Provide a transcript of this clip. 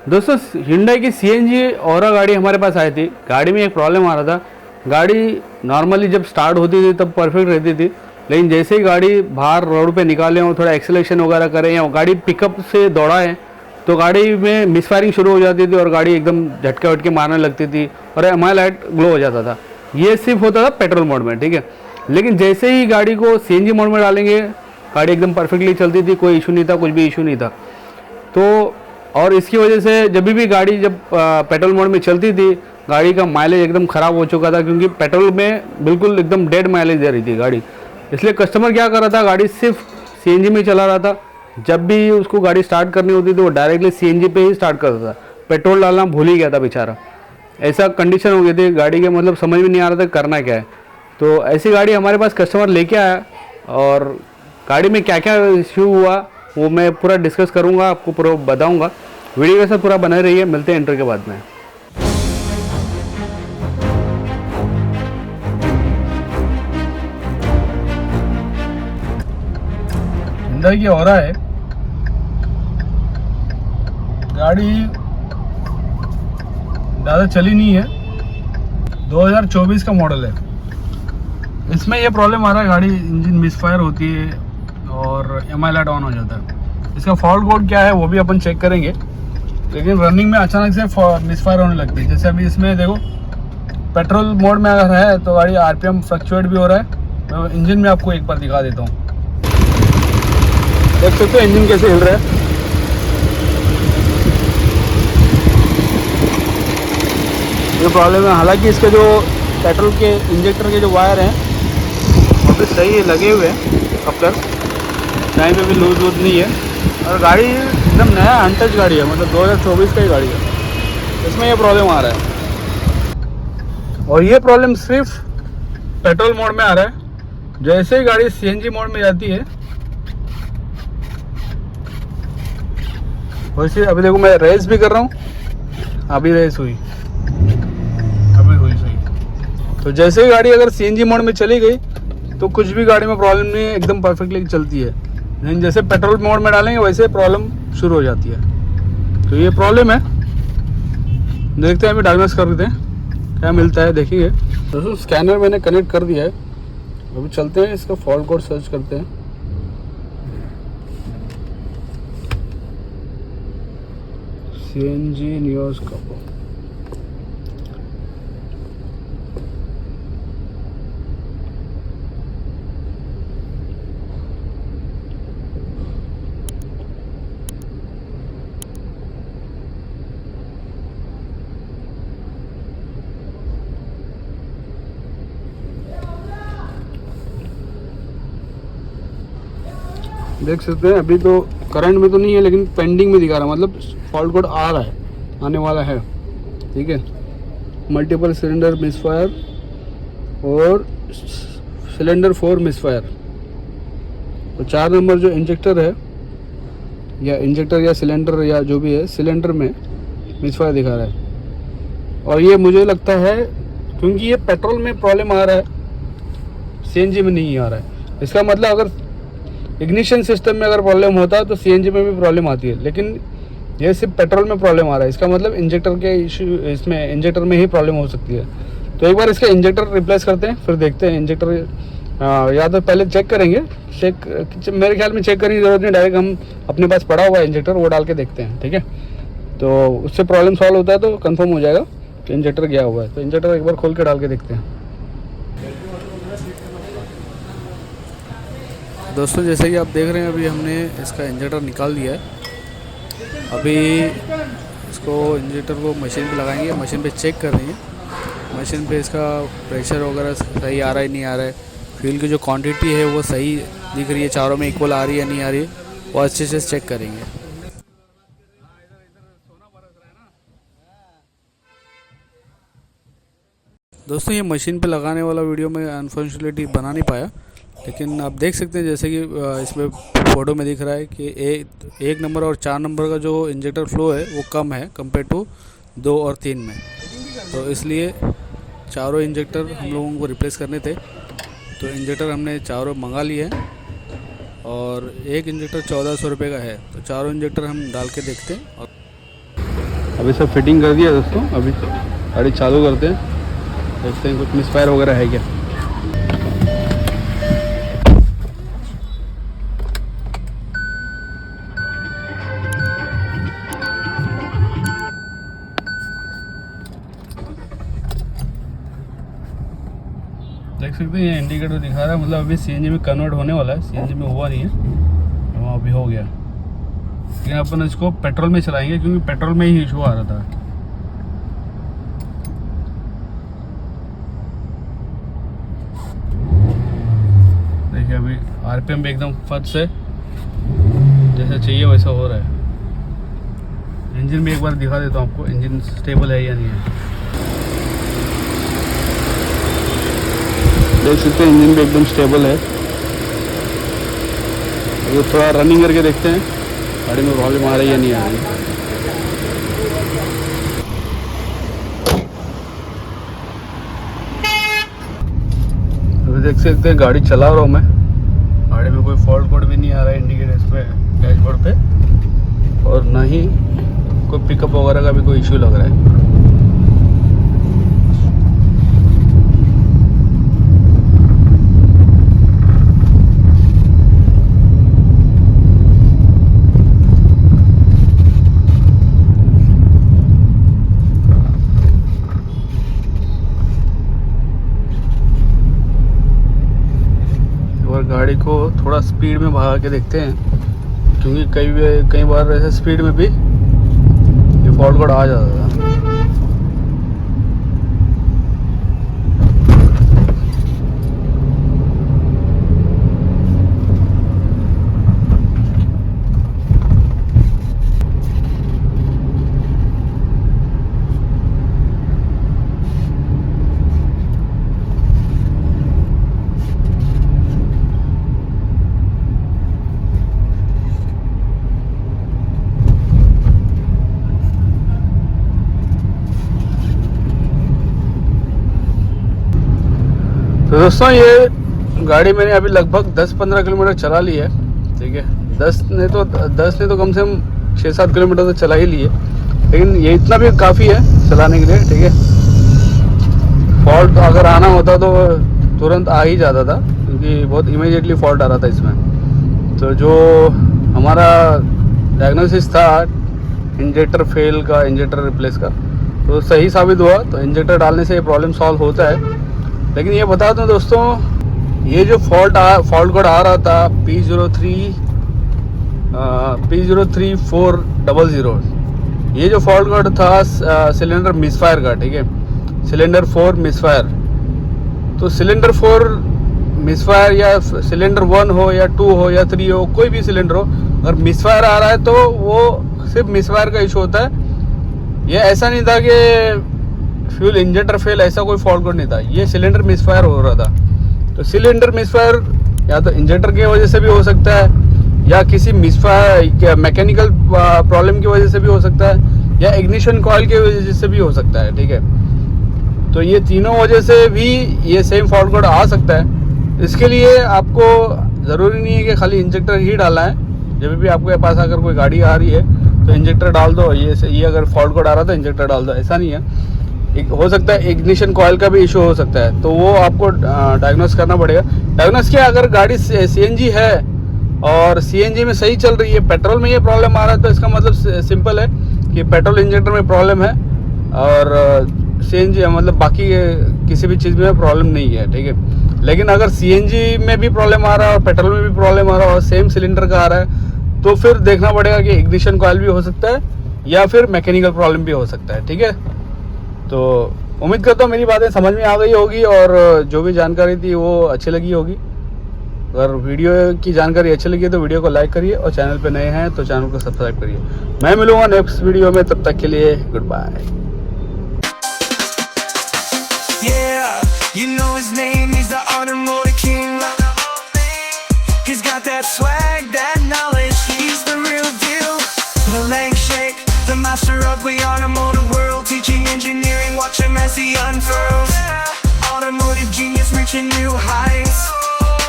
दोस्तों hyundai की CNG औरा गाड़ी हमारे पास आई थी। गाड़ी में एक प्रॉब्लम आ रहा था। गाड़ी नॉर्मली जब स्टार्ट होती थी तब परफेक्ट रहती थी, लेकिन जैसे ही गाड़ी बाहर रोड पे निकालें और थोड़ा एक्सेलेरेशन वगैरह करें या गाड़ी पिकअप से दौड़ाएं तो गाड़ी में मिसफायरिंग शुरू हो जाती थी और गाड़ी एकदम झटके वटके मारने लगती थी और एमआई लाइट ग्लो हो जाता था। ये सिर्फ होता था पेट्रोल मोड में, ठीक है। लेकिन जैसे ही गाड़ी को CNG मोड में डालेंगे गाड़ी एकदम परफेक्टली चलती थी, कोई इशू नहीं था, कुछ भी इशू नहीं था। तो और इसकी वजह से जब भी गाड़ी जब पेट्रोल मोड में चलती थी गाड़ी का माइलेज एकदम ख़राब हो चुका था, क्योंकि पेट्रोल में बिल्कुल एकदम डेड माइलेज दे रही थी गाड़ी। इसलिए कस्टमर क्या कर रहा था, गाड़ी सिर्फ CNG में चला रहा था। जब भी उसको गाड़ी स्टार्ट करनी होती थी वो डायरेक्टली CNG पे ही स्टार्ट करता था, पेट्रोल डालना भूल ही गया था बेचारा। ऐसा कंडीशन हो गई थी गाड़ी के, मतलब समझ में नहीं आ रहा था करना क्या है। तो ऐसी गाड़ी हमारे पास कस्टमर लेके आया और गाड़ी में क्या क्या इशू हुआ वो मैं पूरा डिस्कस करूंगा, आपको पूरा बताऊंगा। वीडियो के साथ पूरा बने रहिए। मिलते हैं इंटर के बाद में। हिंडई की औरा है गाड़ी, ज़्यादा चली नहीं है, 2024 का मॉडल है। इसमें ये प्रॉब्लम आ रहा है, गाड़ी इंजन मिसफायर होती है और एमआई लाइट ऑन हो जाता है। इसका फॉल्ट कोड क्या है वो भी अपन चेक करेंगे, लेकिन रनिंग में अचानक से मिसफायर होने लगती है। जैसे अभी इसमें देखो पेट्रोल मोड में अगर है तो गाड़ी RPM फ्लक्चुएट भी हो रहा है। मैं इंजन में आपको एक बार दिखा देता हूँ, देख सकते हो इंजन कैसे हिल रहा है। ये प्रॉब्लम है। हालांकि इसके जो पेट्रोल के इंजेक्टर के जो वायर हैं वो भी सही है, लगे हुए हैं कपलर, कहीं पे भी लूज वूज नहीं है। और गाड़ी एकदम नया अनटच गाड़ी है, मतलब 2024 का ही गाड़ी है। इसमें ये प्रॉब्लम आ रहा है और ये प्रॉब्लम सिर्फ पेट्रोल मोड में आ रहा है। जैसे ही गाड़ी CNG मोड में जाती है वैसे, अभी देखो मैं रेस भी कर रहा हूँ, अभी रेस हुई, अभी हुई सही। तो जैसे ही गाड़ी अगर CNG मोड में चली गई तो कुछ भी गाड़ी में प्रॉब्लम नहीं है, एकदम परफेक्टली चलती है। लेकिन जैसे पेट्रोल मोड में डालेंगे वैसे प्रॉब्लम शुरू हो जाती है। तो ये प्रॉब्लम है, देखते हैं अभी डायग्नोस करते हैं क्या मिलता है, देखिए। दोस्तों स्कैनर मैंने कनेक्ट कर दिया है, अभी चलते हैं इसका फॉल्ट कोड सर्च करते हैं। CNG नियोस का देख सकते हैं। अभी तो करंट में तो नहीं है, लेकिन पेंडिंग में दिखा रहा है, मतलब फॉल्ट कोड आ रहा है, आने वाला है, ठीक है। मल्टीपल सिलेंडर मिसफायर और सिलेंडर 4 मिसफायर। तो 4 नंबर जो इंजेक्टर है या इंजेक्टर या सिलेंडर या जो भी है, सिलेंडर में मिसफायर दिखा रहा है। और ये मुझे लगता है क्योंकि ये पेट्रोल में प्रॉब्लम आ रहा है, CNG में नहीं आ रहा है। इसका मतलब अगर इग्निशन सिस्टम में अगर प्रॉब्लम होता है तो CNG में भी प्रॉब्लम आती है, लेकिन ये सिर्फ पेट्रोल में प्रॉब्लम आ रहा है। इसका मतलब इंजेक्टर के इशू, इसमें इंजेक्टर में ही प्रॉब्लम हो सकती है। तो एक बार इसका इंजेक्टर रिप्लेस करते हैं, फिर देखते हैं इंजेक्टर। या तो पहले चेक करेंगे, मेरे ख्याल में चेक करने की ज़रूरत नहीं, डायरेक्ट हम अपने पास पड़ा हुआ है इंजेक्टर वो डाल के देखते हैं, ठीक है। तो उससे प्रॉब्लम सॉल्व होता है तो कंफर्म हो जाएगा कि इंजेक्टर गया हुआ है। तो इंजेक्टर एक बार खोल के डाल के देखते हैं। दोस्तों जैसे कि आप देख रहे हैं अभी हमने इसका इंजेक्टर निकाल दिया है। अभी इसको इंजेक्टर को मशीन पे लगाएंगे, मशीन पे चेक कर देंगे, मशीन पे इसका प्रेशर वगैरह सही आ रहा है नहीं आ रहा है, फ्यूल की जो क्वांटिटी है वो सही दिख रही है, चारों में इक्वल आ रही है नहीं आ रही है, वो अच्छे से चेक करेंगे। दोस्तों ये मशीन पे लगाने वाला वीडियो मैं अनफॉर्चुनेटली बना नहीं पाया, लेकिन आप देख सकते हैं जैसे कि इसमें फ़ोटो में दिख रहा है कि एक नंबर और 4 नंबर का जो इंजेक्टर फ्लो है वो कम है कंपेयर टू 2 और 3 में। तो इसलिए चारों इंजेक्टर हम लोगों को रिप्लेस करने थे, तो इंजेक्टर हमने चारों मंगा लिए हैं और एक इंजेक्टर 1400 रुपये का है। तो चारों इंजेक्टर हम डाल के देखते हैं। और अभी सब फिटिंग कर दिया दोस्तों, अभी गाड़ी चालू करते हैं, देखते हैं कुछ मिसफायर वगैरह है क्या। देख सकते हैं ये इंडिकेटर दिखा रहा है, मतलब अभी सीएनजी में कन्वर्ट होने वाला है, सीएनजी में हुआ नहीं है, वहाँ अभी हो गया। लेकिन अपन इसको पेट्रोल में चलाएंगे क्योंकि पेट्रोल में ही इशू आ रहा था। देखिए अभी आरपीएम भी एकदम फर्स्ट से जैसा चाहिए वैसा हो रहा है। इंजन भी एक बार दिखा देता हूँ आपको, इंजन स्टेबल है या नहीं है। देख सकते हैं इंजन भी एकदम स्टेबल है। तो थोड़ा रनिंग करके देखते हैं गाड़ी में प्रॉब्लम आ रही है या नहीं आ रही। अभी देख सकते हैं गाड़ी चला रहा हूँ मैं, गाड़ी में कोई फॉल्ट कोड भी नहीं आ रहा है इंडिकेटर्स पे, डैशबोर्ड पे, और ना ही कोई पिकअप वगैरह का भी कोई इशू लग रहा है। गाड़ी को थोड़ा स्पीड में भगा के देखते हैं, क्योंकि कई बार ऐसे स्पीड में भी ये फॉल्ट कोड आ जाता था। तो दोस्तों ये गाड़ी मैंने अभी लगभग 10-15 किलोमीटर चला ली है, ठीक है। 10 ने तो कम से कम 6-7 किलोमीटर तो चला ही ली है, लेकिन ये इतना भी काफ़ी है चलाने के लिए, ठीक है। फॉल्ट अगर आना होता तो तुरंत आ ही जाता था, क्योंकि बहुत इमीडिएटली फॉल्ट आ रहा था इसमें। तो जो हमारा डायग्नोसिस था इंजेक्टर फेल का, इंजेक्टर रिप्लेस का, तो सही साबित हुआ। तो इंजेक्टर डालने से ये प्रॉब्लम सॉल्व होता है। लेकिन ये बता दूं दोस्तों, ये जो फॉल्ट कोड आ रहा था P03400, ये जो फॉल्ट कोड था सिलेंडर मिसफायर का, ठीक है, सिलेंडर 4 मिसफायर। तो सिलेंडर 4 मिसफायर या सिलेंडर 1 हो या 2 हो या 3 हो, कोई भी सिलेंडर हो, अगर मिसफायर आ रहा है तो वो सिर्फ मिसफायर का इशू होता है। ये ऐसा नहीं था कि फ्यूल इंजेक्टर फेल, ऐसा कोई फॉल्ट कोड नहीं था, ये सिलेंडर मिसफायर हो रहा था। तो सिलेंडर मिसफायर या तो इंजेक्टर की वजह से भी हो सकता है, या किसी मिसफायर मैकेनिकल प्रॉब्लम की वजह से भी हो सकता है, या इग्निशन कॉइल की वजह से भी हो सकता है, ठीक है। तो ये तीनों वजह से भी ये सेम फॉल्ट कोड आ सकता है। इसके लिए आपको ज़रूरी नहीं है कि खाली इंजेक्टर ही डालना है। जब भी आपके पास अगर कोई गाड़ी आ रही है तो इंजेक्टर डाल दो, ये अगर फॉल्ट कोड आ रहा था इंजेक्टर डाल दो, ऐसा नहीं है। हो सकता है इग्निशन कॉइल का भी इशू हो सकता है, तो वो आपको डायग्नोस करना पड़ेगा। डायग्नोस किया, अगर गाड़ी सीएनजी है और सीएनजी में सही चल रही है, पेट्रोल में ये प्रॉब्लम आ रहा है, तो इसका मतलब सिंपल है कि पेट्रोल इंजेक्टर में प्रॉब्लम है, और सीएनजी मतलब बाकी किसी भी चीज़ में प्रॉब्लम नहीं है, ठीक है। लेकिन अगर सीएनजी में भी प्रॉब्लम आ रहा है और पेट्रोल में भी प्रॉब्लम आ रहा है और सेम सिलेंडर का आ रहा है, तो फिर देखना पड़ेगा कि इग्निशन कॉइल भी हो सकता है या फिर मैकेनिकल प्रॉब्लम भी हो सकता है, ठीक है। तो उम्मीद करता हूँ मेरी बातें समझ में आ गई होगी, और जो भी जानकारी थी वो अच्छी लगी होगी। अगर वीडियो की जानकारी अच्छी लगी तो वीडियो को लाइक करिए, और चैनल पे नए हैं तो चैनल को सब्सक्राइब करिए। मैं मिलूंगा नेक्स्ट वीडियो में, तब तक के लिए good bye. The master of the automotive world, teaching engineering, watch him as he unfurls. Automotive genius reaching new heights.